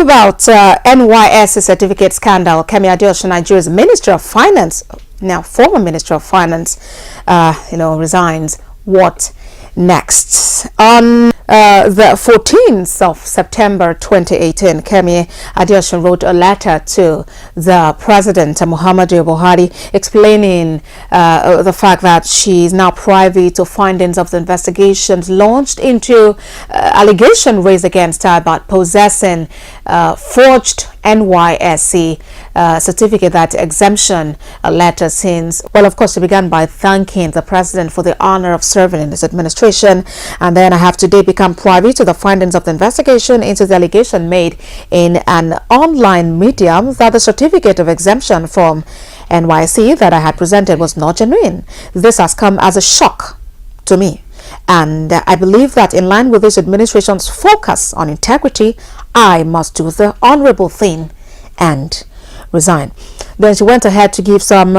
about Nysc certificate scandal. Kemi Adeosun, Nigeria's Minister of Finance, now former Minister of Finance, resigns. What next? On the 14th of September 2018, Kemi Adeosun wrote a letter to the President, Muhammadu Buhari, explaining the fact that she is now privy to findings of the investigations launched into allegation raised against her about possessing forged Nysc certificate, that exemption letter, since, well, of course, she began by thanking the President for the honor of serving in his administration. And then I have today become privy to the findings of the investigation into the allegation made in an online medium that the certificate of exemption from Nysc that I had presented was not genuine. This has come as a shock to me, and I believe that in line with this administration's focus on integrity, I must do the honorable thing and resign. Then she went ahead to give some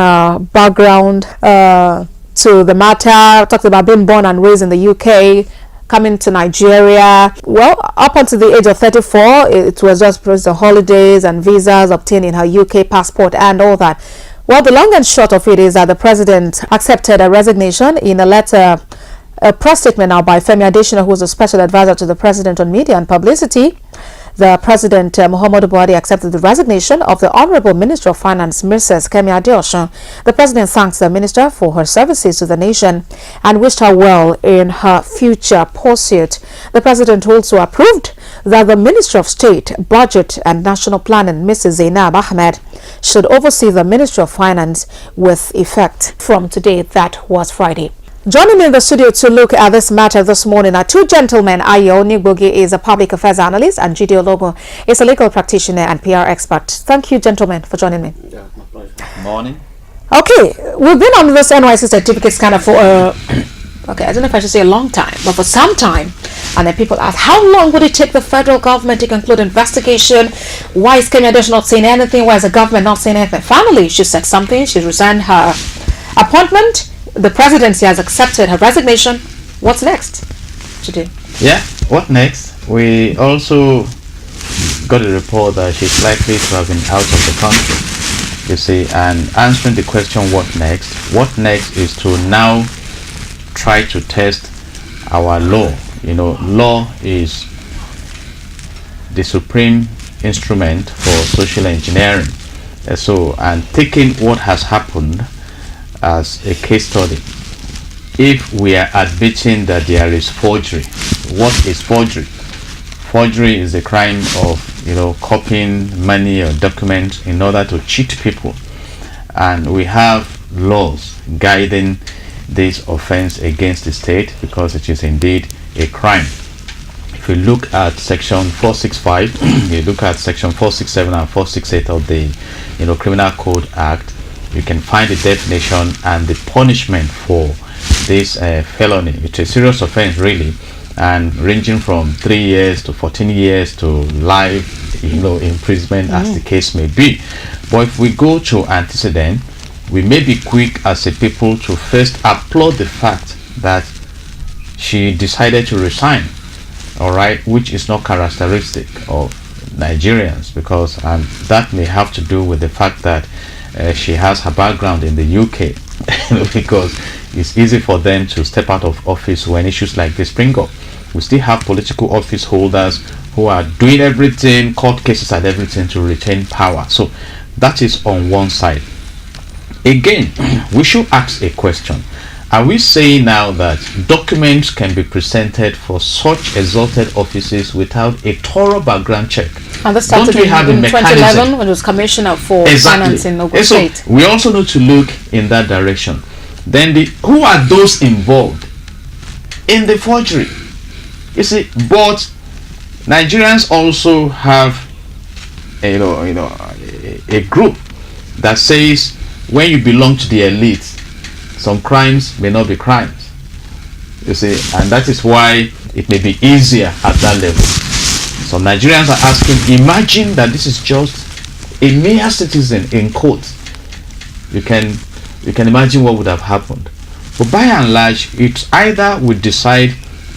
background to the matter, talked about being born and raised in the UK, coming to Nigeria. Well, up until the age of 34, it was just the holidays and visas, obtaining her UK passport and all that. Well, the long and short of it is that the President accepted a resignation in a letter, a press statement now by Kemi Adeosun, who was a special advisor to the President on media and publicity. The President, Muhammadu Buhari, accepted the resignation of the Honorable Minister of Finance, Mrs Kemi Adeosun. The President thanks the Minister for her services to the nation and wished her well in her future pursuit. The President also approved that the Minister of State, Budget and National Planning, Mrs Zainab Ahmed, should oversee the Ministry of Finance with effect from today. That was Friday. Joining me in the studio to look at this matter this morning are two gentlemen. Onigbogi is a public affairs analyst, and Jide Ologun is a legal practitioner and PR expert. Thank you, gentlemen, for joining me. Yeah, my pleasure. Morning. Okay, we've been on this Nysc certificate scanner for, I don't know if I should say a long time, but for some time. And then people ask, how long would it take the federal government to conclude investigation? Why is Kemi Adeosun not saying anything? Why is the government not saying anything? Finally, she said something. She resigned her appointment. The presidency has accepted her resignation. What's next, Jide? Yeah, what next? We also got a report that she's likely to have been out of the country, you see, and answering the question, what next? What next is to now try to test our law. Law is the supreme instrument for social engineering. And taking what has happened as a case study, if we are admitting that there is forgery, what is forgery? Forgery is a crime of copying money or documents in order to cheat people, and we have laws guiding this offense against the state because it is indeed a crime. If you look at section 465, you look at section 467 and 468 of the Criminal Code Act, you can find the definition and the punishment for this felony. It's a serious offense, really, and ranging from 3 years to 14 years to life, imprisonment, as the case may be. But if we go to antecedent, we may be quick as a people to first applaud the fact that she decided to resign, all right, which is not characteristic of Nigerians, because that may have to do with the fact that she has her background in the UK, because it's easy for them to step out of office when issues like this spring up. We still have political office holders who are doing everything, court cases and everything, to retain power. So that is on one side. Again, we should ask a question. Are we saying now that documents can be presented for such exalted offices without a thorough background check? And that started in 2011 when it was Commissioner for Finance in Ogun State. We also need to look in that direction. Then who are those involved in the forgery? You see, but Nigerians also have a group that says when you belong to the elite, some crimes may not be crimes. You see, and that is why it may be easier at that level. Some Nigerians are asking, imagine that this is just a mere citizen in court. You can imagine what would have happened. But by and large, it's either we decide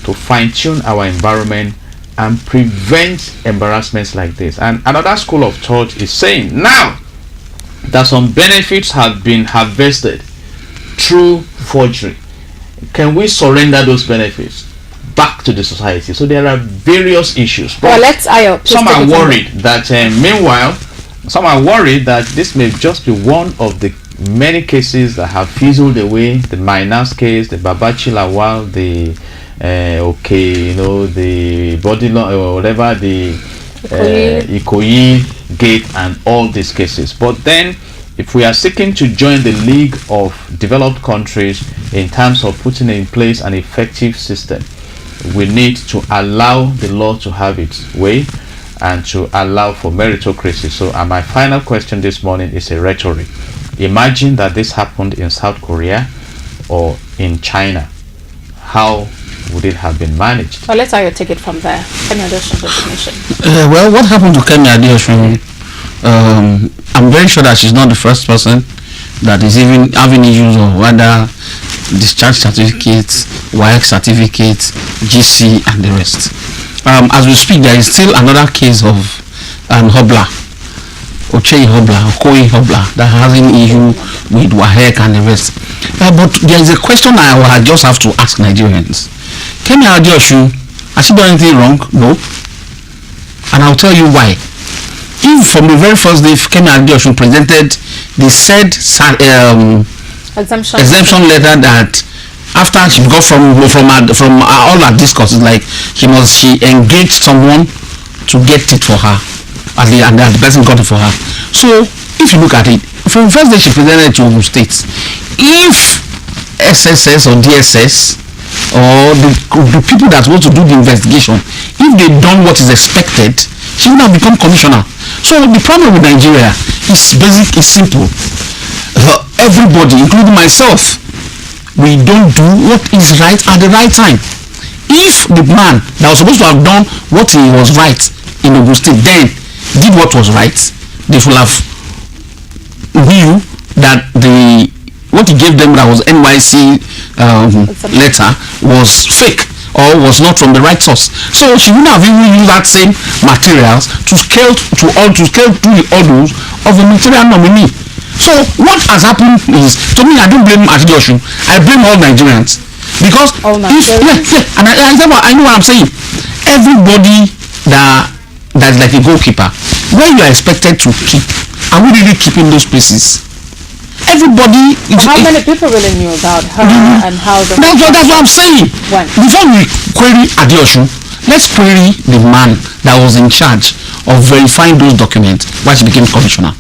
to fine-tune our environment and prevent embarrassments like this. And another school of thought is saying now that some benefits have been harvested through forgery, can we surrender those benefits back to the society? So there are various issues. But some are worried that meanwhile, some are worried that this may just be one of the many cases that have fizzled away. The Nysc case, the Babachi Lawal, the the body law or whatever, the Ikoyi gate, and all these cases. But then, if we are seeking to join the League of Developed Countries in terms of putting in place an effective system, we need to allow the law to have its way and to allow for meritocracy. So my final question this morning is a rhetoric. Imagine that this happened in South Korea or in China. How would it have been managed? Well, let's take it from there. Kemi Adeosun definition. Well, what happened to Kemi Adeosun? I'm very sure that she's not the first person that is even having issues of whether discharge certificates, WAEC certificates, GC, and the rest. As we speak, there is still another case of Okoye Hobla, that has an issue with WAEC and the rest. But there is a question I just have to ask Nigerians. Kemi Adeosun, has she done anything wrong? No. And I'll tell you why. If from the very first day Kemi Adeosun presented the said exemption letter that after she got from all her discourses, like she engaged someone to get it for her, and the person got it for her. So if you look at it, from the first day she presented to Ogun State, if SSS or DSS or the people that want to do the investigation, if they done what is expected, she would have become commissioner. So the problem with Nigeria is simple. Everybody, including myself, we don't do what is right at the right time. If the man that was supposed to have done what he was right in Ogun State then did what was right, they should have knew that what he gave them, that was NYC letter, was fake or was not from the right source. So she wouldn't have even used that same materials to scale through the orders of a material nominee. So what has happened is, to me, I don't blame Adeosun, I blame all Nigerians. Because and I know what I'm saying. Everybody that's like a goalkeeper, where you are expected to keep, are we really keeping those places? Everybody. How many people really knew about her and how the? That's what I'm saying. When? Before we query Adeosun, let's query the man that was in charge of verifying those documents while she became commissioner.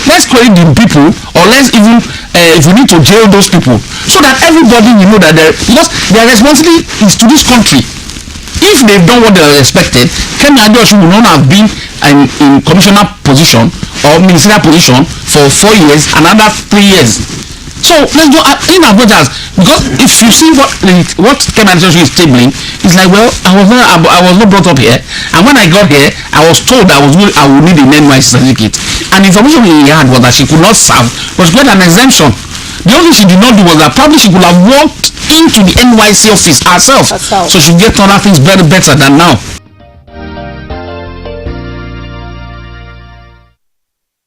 Let's query the people, or let's even if we need to jail those people, so that everybody will know that because their responsibility is to this country. If they've done what they expected, Kemi Adeosun will not have been in commissioner position or ministerial position for 4 years, another 3 years. So let's go in as much as, because if you see what Kemi Adeosun is tabling, it's like, well, I was not brought up here, and when I got here, I was told I would need an NYC certificate, and the information we had was that she could not serve, but she got an exemption. The only thing she did not do was that probably she could have walked into the NYC office herself. So she get other things better than now.